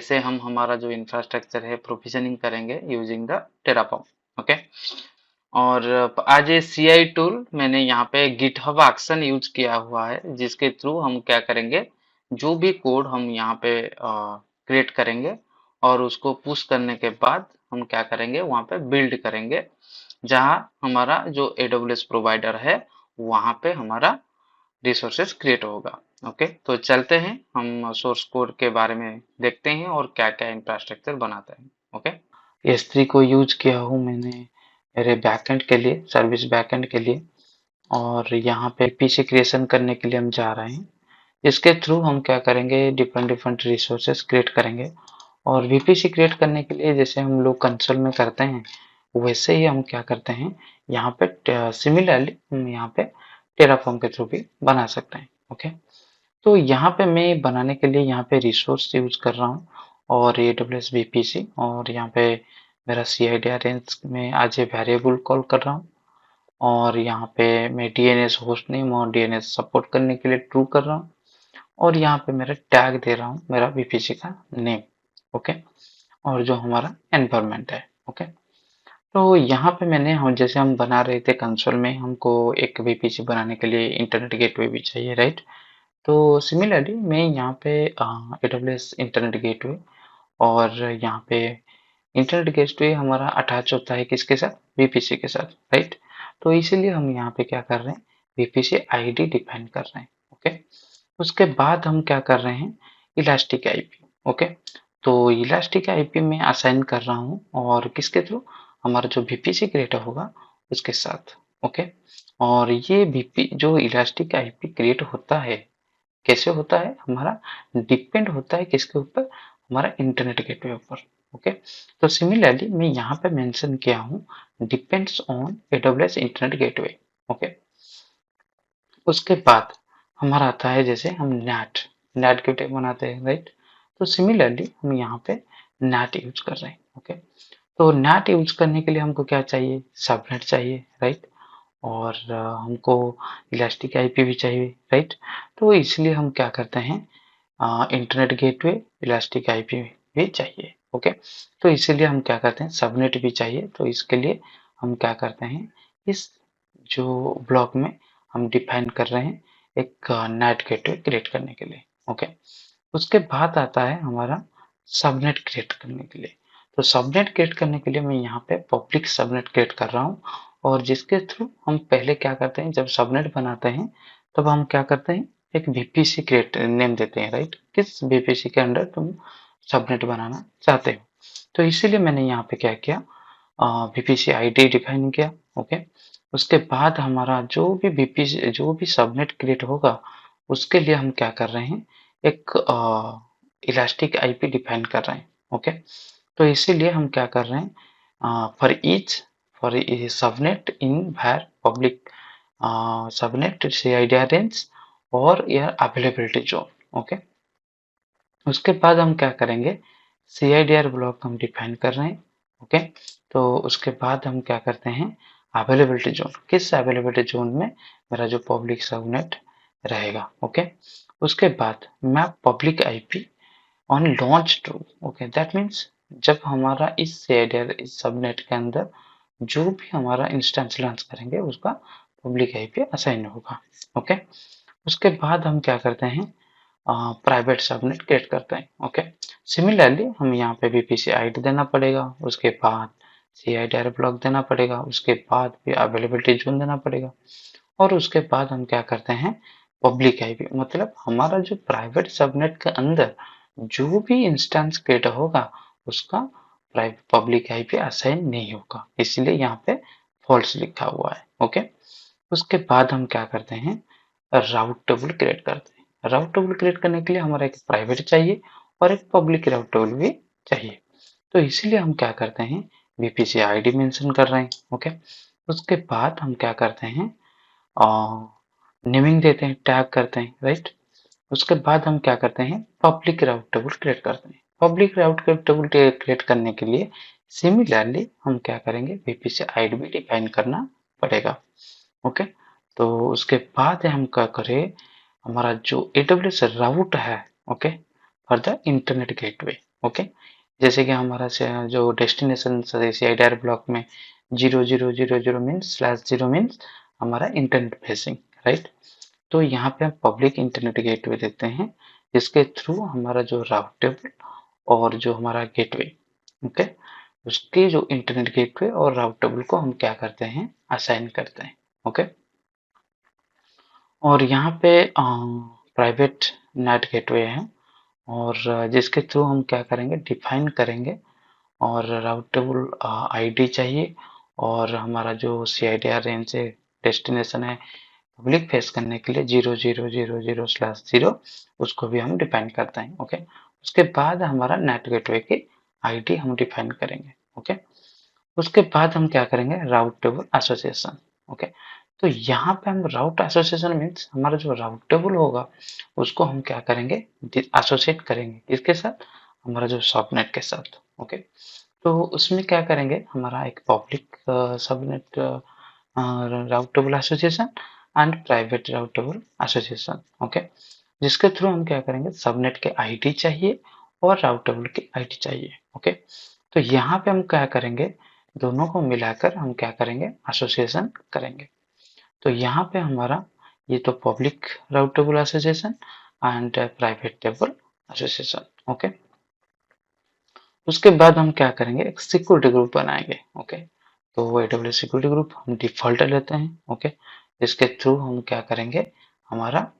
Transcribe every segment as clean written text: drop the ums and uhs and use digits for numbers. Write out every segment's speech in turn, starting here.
कैसे हम हमारा जो इंफ्रास्ट्रक्चर है प्रोविजनिंग करेंगे यूजिंग द टेराफॉर्म। ओके। और आज ये सीआई टूल मैंने यहाँ पे गिटहब एक्शन यूज किया हुआ है, जिसके थ्रू हम क्या करेंगे, जो भी कोड हम यहाँ पे क्रिएट करेंगे और उसको पुश करने के बाद हम क्या करेंगे, वहाँ पे बिल्ड करेंगे जहाँ हमारा जो एडब्ल्यूएस प्रोवाइडर है वहाँ पे हमारा रिसोर्सेज क्रिएट होगा। ओके, तो चलते हैं हम सोर्स कोड के बारे में देखते हैं और क्या क्या इंफ्रास्ट्रक्चर बनाते हैं। ओके, S3 को यूज किया हूँ मैंने मेरे बैकएंड के लिए, सर्विस बैकएंड के लिए। और यहाँ पे पीसी क्रिएशन करने के लिए हम जा रहे हैं। इसके थ्रू हम क्या करेंगे, डिफरेंट डिफरेंट रिसोर्सेज क्रिएट करेंगे। और वीपीसी क्रिएट करने के लिए जैसे हम लोग कंसोल में करते हैं वैसे ही हम क्या करते हैं, यहाँ पे सिमिलरली हम यहाँ पे टेराफॉर्म के थ्रू भी बना सकते हैं। ओके, तो यहाँ पे मैं बनाने के लिए यहाँ पे रिसोर्स यूज कर रहा हूँ और AWS VPC, और यहाँ पे मेरा CID रेंज में आज ये वेरिएबल कॉल कर रहा हूँ। और यहाँ पे मैं DNS होस्ट नेम और DNS सपोर्ट करने के लिए ट्रू कर रहा हूँ। और यहाँ पे मेरा टैग दे रहा हूँ मेरा VPC का नेम। ओके, और जो हमारा एनवायरमेंट है। ओके, तो यहाँ पे मैंने हम जैसे हम बना रहे थे कंसोल में, हमको एक VPC बनाने के लिए इंटरनेट गेटवे भी चाहिए, राइट। तो सिमिलरली मैं यहाँ पे AWS इंटरनेट गेटवे, और यहाँ पे इंटरनेट गेटवे हमारा अटैच होता है किसके साथ, VPC के साथ, राइट। तो इसीलिए हम यहाँ पे क्या कर रहे हैं, VPC आईडी डिफाइन कर रहे हैं। ओके, उसके बाद हम क्या कर रहे हैं, इलास्टिक आईपी। ओके, तो इलास्टिक आईपी में असाइन कर रहा हूँ और किसके थ्रू, हमारा जो VPC क्रिएटर होगा उसके साथ। ओके, और ये VP जो इलास्टिक आईपी क्रिएट होता है कैसे होता है, हमारा डिपेंड होता है किसके ऊपर, हमारा इंटरनेट गेटवे ऊपर। ओके, तो सिमिलरली मैं यहाँ पे मेंशन किया हूँ depends on AWS internet gateway. Okay, उसके बाद हमारा आता है जैसे हम नेट नेट गेटवे बनाते हैं, राइट। तो सिमिलरली हम यहाँ पे नेट यूज कर रहे हैं। ओके, तो नेट यूज करने के लिए हमको क्या चाहिए, सबनेट चाहिए, राइट। और हमको इलास्टिक आईपी भी चाहिए, राइट। तो इसलिए हम क्या करते हैं, इंटरनेट गेटवे इलास्टिक आईपी भी चाहिए। ओके, तो इसीलिए हम क्या करते हैं, सबनेट भी चाहिए। तो इसके लिए हम क्या करते हैं, इस जो ब्लॉक में हम डिफाइन कर रहे हैं एक नेट गेटवे क्रिएट करने के लिए। ओके, उसके बाद आता है हमारा सबनेट क्रिएट करने के लिए। तो सबनेट क्रिएट करने के लिए मैं यहाँ पे पब्लिक सबनेट क्रिएट कर रहा हूँ, और जिसके थ्रू हम पहले क्या करते हैं, जब सबनेट बनाते हैं तब हम क्या करते हैं, एक VPC क्रिएट नेम देते हैं, राइट। किस VPC के अंडर तुम सबनेट बनाना चाहते हो। तो इसीलिए मैंने यहाँ पे क्या किया, VPC आईडी डिफाइन किया। ओके, उसके बाद हमारा जो भी सबनेट क्रिएट होगा उसके लिए हम क्या कर रहे हैं, एक इलास्टिक आईपी डिफाइन कर रहे हैं। ओके, तो इसीलिए हम क्या कर रहे हैं, फॉर सबनेट इन वैर पब्लिक सबनेट CIDR रेंज और यह अवेलेबिलिटी जोन। ओके, उसके बाद हम क्या करेंगे, CIDR ब्लॉक हम डिफाइन कर रहे हैं। ओके, तो उसके बाद हम क्या करते हैं, अवेलेबिलिटी जोन, किस अवेलेबिलिटी जोन में मेरा जो पब्लिक सबनेट रहेगा। ओके, उसके बाद map public IP on launch to. Okay, that means जब हमारा इस CIDR इस सबनेट के अंदर जो भी हमारा इंस्टेंस लॉन्च करेंगे उसका पब्लिक आईपी असाइन होगा। ओके, उसके बाद हम क्या करते हैं, प्राइवेट सबनेट क्रिएट करते हैं। ओके, सिमिलरली हम यहाँ पे VPC आईडी देना पड़ेगा, उसके बाद CIDR ब्लॉक देना पड़ेगा, उसके बाद भी अवेलेबिलिटी जोन देना पड़ेगा। और उसके बाद हम क्या करते हैं, पब्लिक आईपी, मतलब हमारा जो प्राइवेट सबनेट के अंदर जो भी इंस्टेंस क्रिएट होगा उसका पब्लिक आईपी असाइन नहीं होगा, इसलिए यहाँ पे फॉल्स लिखा हुआ है। ओके, उसके बाद हम क्या करते हैं, राउट टेबल क्रिएट करते हैं। राउट टेबल क्रिएट करने के लिए हमारा एक प्राइवेट चाहिए और एक पब्लिक राउट टेबल भी चाहिए। तो इसीलिए हम क्या करते हैं, VPC आईडी मेंशन कर रहे हैं। ओके, उसके बाद हम क्या करते हैं, नेमिंग देते हैं, टैग करते हैं, राइट। उसके बाद हम क्या करते हैं, पब्लिक राउट टेबल क्रिएट करते हैं। पब्लिक राउट टेबल क्रिएट करने के लिए सिमिलरली हम क्या करेंगे, VPC आईडी भी डिफाइन करना पड़ेगा। ओके, तो उसके बाद हम क्या करें, हमारा जो AWS राउट है, okay, for the internet gateway. Okay. जैसे कि हमारा जो डेस्टिनेशन CIDR ब्लॉक में 0000 मीन्स /0 मीन्स हमारा इंटरनेट फेसिंग, राइट। तो यहाँ पे हम पब्लिक इंटरनेट गेटवे देते हैं, जिसके थ्रू हमारा जो राउटेबल और जो हमारा गेटवे, ओके, उसके जो इंटरनेट गेटवे और राउटेबल को हम क्या करते हैं, असाइन करते हैं, ओके। और यहाँ पे प्राइवेट नेट गेटवे है, और जिसके थ्रू हम क्या करेंगे, डिफाइन करेंगे, और राउटेबल आईडी चाहिए, और हमारा जो CIDR रेंज से डेस्टिनेशन है पब्लिक फेस करने के लिए 0000/0 उसको भी हम डिफाइन करते हैं, ओके। उसके बाद हमारा नेट गेटवे की आईडी हम डिफाइन करेंगे, ओके। उसके बाद हम क्या करेंगे, राउट टेबल एसोसिएशन, ओके। तो यहाँ पे हम राउट एसोसिएशन मीन्स हमारा जो राउट टेबल होगा उसको हम क्या करेंगे, एसोसिएट करेंगे किसके साथ, हमारा जो सबनेट के साथ, ओके। तो उसमें क्या करेंगे, हमारा एक public subnet route table association and private route table association, okay. जिसके थ्रू हम क्या करेंगे, सबनेट के आईडी चाहिए और राउट टेबल की आईडी चाहिए, ओके। तो यहाँ पे हम क्या करेंगे, दोनों को मिलाकर हम क्या करेंगे, एसोसिएशन करेंगे। तो यहाँ पे हमारा ये तो public route table association and private table association, okay. उसके बाद हम क्या करेंगे, एक सिक्योरिटी ग्रुप बनाएंगे, ओके। तो AWS सिक्योरिटी ग्रुप हम डिफॉल्ट लेते हैं, ओके। इसके थ्रू हम क्या करेंगे, हमारा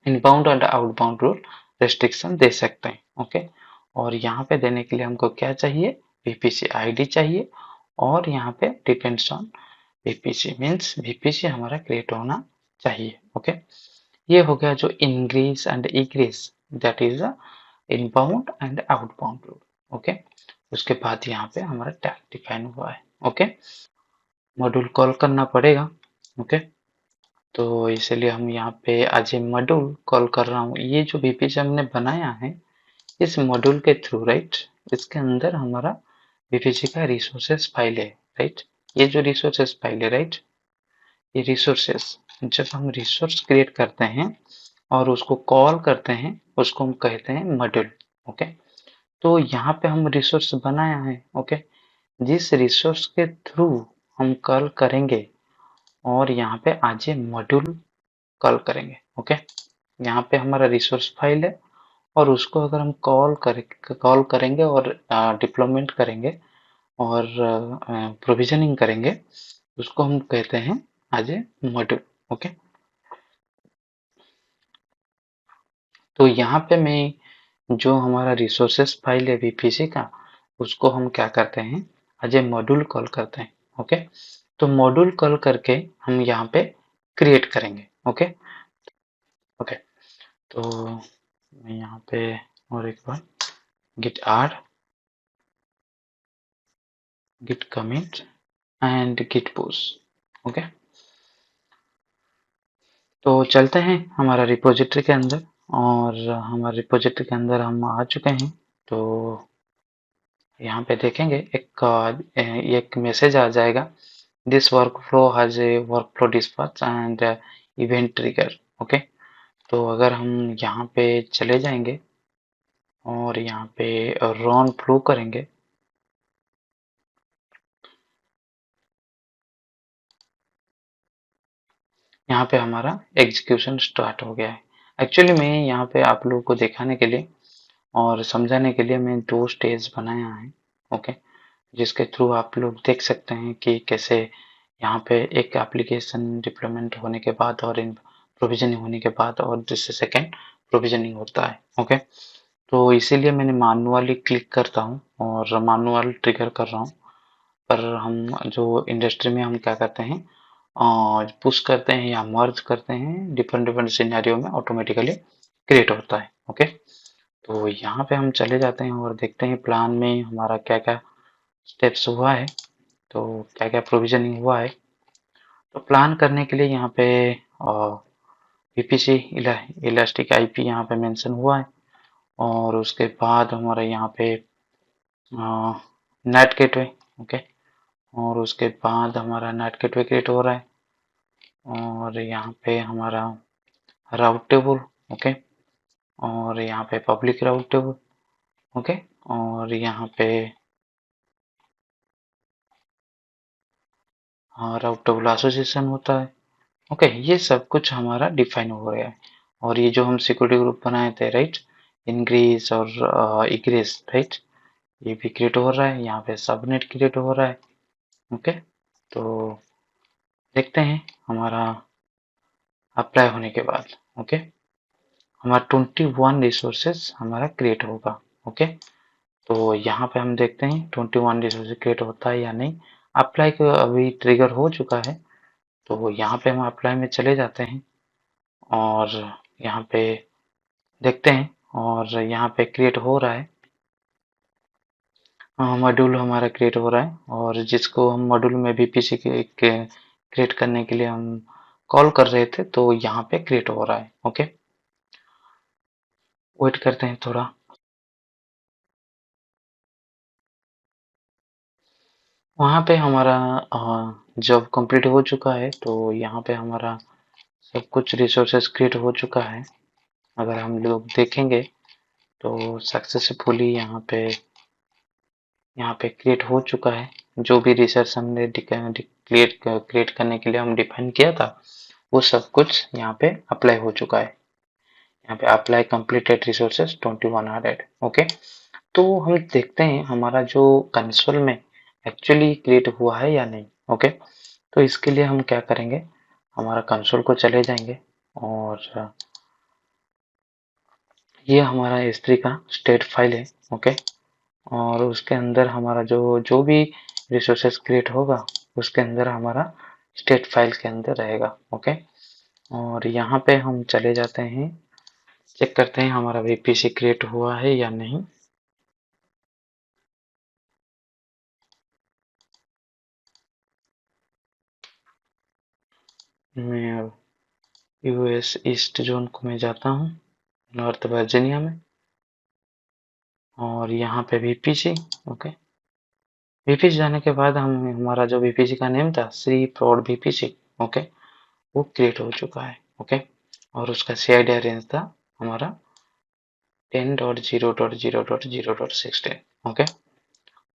inbound and outbound rule restriction दे सकते हैं, ओके। और यहाँ पे देने के लिए हमको क्या चाहिए, VPC आईडी चाहिए, और यहाँ पे depends on VPC means VPC हमारा क्रिएट होना चाहिए, ओके। ये हो गया जो ingress and egress, that is inbound and outbound rule, okay. उसके बाद यहाँ पे हमारा टैग डिफाइन हुआ है, ओके। मॉड्यूल कॉल करना पड़ेगा, ओके। तो इसलिए हम यहाँ पे आज ये मॉड्यूल कॉल कर रहा हूँ। ये जो VPC हमने बनाया है इस मॉड्यूल के थ्रू, राइट, इसके अंदर हमारा VPC का रिसोर्सेस फाइल है, राइट। ये जो रिसोर्सेस फाइल है, राइट, ये रिसोर्सेस जब हम रिसोर्स क्रिएट करते हैं और उसको कॉल करते हैं उसको हम कहते हैं मॉड्यूल, ओके। तो यहाँ पे हम रिसोर्स बनाया है, ओके। जिस रिसोर्स के थ्रू हम कॉल करेंगे और यहाँ पे आज ये मॉड्यूल कॉल करेंगे, ओके। यहाँ पे हमारा रिसोर्स फाइल है और उसको अगर हम कॉल करेंगे और डिप्लॉयमेंट करेंगे और प्रोविजनिंग करेंगे, उसको हम कहते हैं आज ए मॉड्यूल, ओके। तो यहाँ पे मैं जो हमारा रिसोर्सेस फाइल है VPC का, उसको हम क्या करते हैं, एज ए मॉड्यूल कॉल करते हैं, ओके। तो मॉड्यूल कॉल करके हम यहाँ पे क्रिएट करेंगे, ओके। ओके, तो मैं यहाँ पे और एक बार git add, git commit and git push, okay. तो चलते हैं हमारा रिपोजिटरी के अंदर, और हमारे रिपोजिटरी के अंदर हम आ चुके हैं। तो यहाँ पे देखेंगे एक मैसेज आ जाएगा, this workflow has a workflow dispatch and event trigger, okay. तो अगर हम यहाँ पे चले जाएंगे और यहाँ पे रन फ्लो करेंगे, यहाँ पे हमारा एग्जीक्यूशन स्टार्ट हो गया है। एक्चुअली मैं यहाँ पे आप लोगों को दिखाने के लिए और समझाने के लिए मैं 2 स्टेज बनाया है, ओके। जिसके थ्रू आप लोग देख सकते हैं कि कैसे यहाँ पे एक एप्लीकेशन डिप्लॉयमेंट होने के बाद और इन प्रोविजनिंग होने के बाद और जिससे सेकेंड प्रोविजनिंग होता है, ओके। तो इसीलिए मैंने मैनुअली क्लिक करता हूँ और मैनुअल ट्रिगर कर रहा हूँ। पर हम जो इंडस्ट्री में हम क्या करते हैं, पुश करते हैं या मर्ज करते हैं, डिफरेंट डिफरेंट सिनेरियो में ऑटोमेटिकली क्रिएट होता है, ओके। तो यहाँ पे हम चले जाते हैं और देखते हैं प्लान में हमारा क्या क्या स्टेप्स हुआ है, तो क्या क्या प्रोविजनिंग हुआ है। तो प्लान करने के लिए यहाँ पे VPC इलास्टिक IP यहाँ पे मेंशन हुआ है, और उसके बाद हमारा यहाँ पे नेट गेटवे, ओके। और उसके बाद हमारा नेट गेटवे क्रिएट हो रहा है, और यहाँ पे हमारा राउट टेबल, ओके। और यहाँ पे पब्लिक राउट टेबल, ओके। और यहाँ पे राउटेबल एसोसिएशन होता है। ओके, ये सब कुछ हमारा डिफाइन हो गया है। और ये जो हम सिक्योरिटी ग्रुप बनाए थे, राइट, इनग्रेस और इग्रेस, राइट, ये भी क्रिएट हो रहा है। यहाँ पे सबनेट क्रिएट हो रहा है। ओके, तो देखते हैं हमारा अप्लाई होने के बाद। ओके, हमारा 21 रिसोर्सेज हमारा क्रिएट होगा। ओके, तो यहाँ पे हम देखते हैं 21 रिसोर्सेज क्रिएट होता है या नहीं। अप्लाई का अभी ट्रिगर हो चुका है, तो यहाँ पे हम अप्लाई में चले जाते हैं और यहाँ पे देखते हैं। और यहाँ पे क्रिएट हो रहा है, मॉड्यूल हमारा क्रिएट हो रहा है। और जिसको हम मॉड्यूल में VPC के क्रिएट करने के लिए हम कॉल कर रहे थे, तो यहाँ पे क्रिएट हो रहा है। ओके, वेट करते हैं थोड़ा। वहाँ पे हमारा जब कंप्लीट हो चुका है, तो यहाँ पे हमारा सब कुछ रिसोर्सेज क्रिएट हो चुका है। अगर हम लोग देखेंगे तो सक्सेसफुली यहाँ पे क्रिएट हो चुका है। जो भी रिसोर्स हमने क्रिएट करने के लिए हम डिफाइन किया था, वो सब कुछ यहाँ पे अप्लाई हो चुका है। यहाँ पे अप्लाई कंप्लीटेड रिसोर्सेज 2100। ओके, तो हम देखते हैं हमारा जो कंसोल में एक्चुअली क्रिएट हुआ है या नहीं। ओके, तो इसके लिए हम क्या करेंगे, हमारा कंसोल को चले जाएंगे और ये हमारा S3 का स्टेट फाइल है। ओके, और उसके अंदर हमारा जो जो भी रिसोर्सेज क्रिएट होगा, उसके अंदर हमारा स्टेट फाइल के अंदर रहेगा। ओके, और यहाँ पे हम चले जाते हैं, चेक करते हैं हमारा VPC क्रिएट हुआ है या नहीं। मैं अब US ईस्ट जोन को मैं जाता हूँ, नॉर्थ वर्जीनिया में, और यहाँ पे VPC। ओके, VPC जाने के बाद हम हमारा जो VPC का नेम था, श्री प्रौढ़ VPC, ओके, वो क्रिएट हो चुका है। ओके, और उसका CID रेंज था हमारा 10.0.0.0.16। ओके,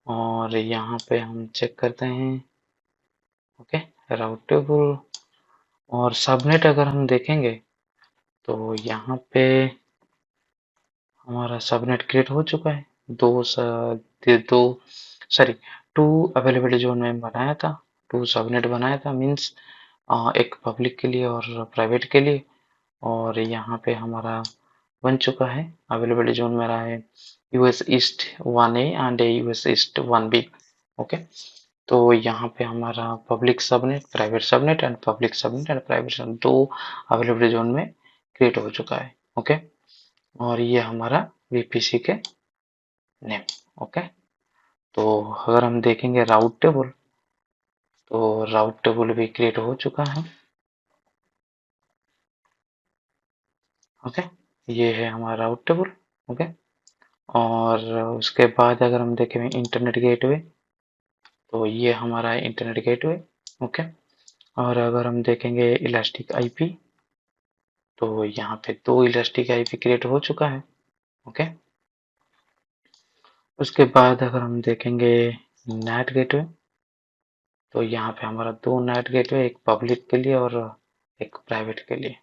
और यहाँ पे हम चेक करते हैं। ओके, राउटेबल और सबनेट अगर हम देखेंगे, तो यहाँ पे हमारा सबनेट क्रिएट हो चुका है। दो सॉरी 2 अवेलेबल जोन में बनाया था, 2 सबनेट बनाया था, मीन्स एक पब्लिक के लिए और प्राइवेट के लिए। और यहाँ पे हमारा बन चुका है। अवेलेबल जोन मेरा है US east 1A and US east 1B। Okay, तो यहाँ पे हमारा public subnet, private subnet and public subnet and private subnet 2 available zone में क्रिएट हो चुका है। ओके, और ये हमारा VPC के नेम। ओके, तो अगर हम देखेंगे राउट टेबल, तो राउट टेबल भी क्रिएट हो चुका है। ओके, ये है हमारा राउट टेबल। ओके, और उसके बाद अगर हम देखें इंटरनेट गेटवे, तो ये हमारा है इंटरनेट गेटवे। ओके, और अगर हम देखेंगे इलास्टिक आईपी, तो यहाँ पे 2 इलास्टिक आईपी क्रिएट हो चुका है। ओके, उसके बाद अगर हम देखेंगे नेट गेटवे, तो यहाँ पे हमारा 2 नेट गेटवे, एक पब्लिक के लिए और एक प्राइवेट के लिए।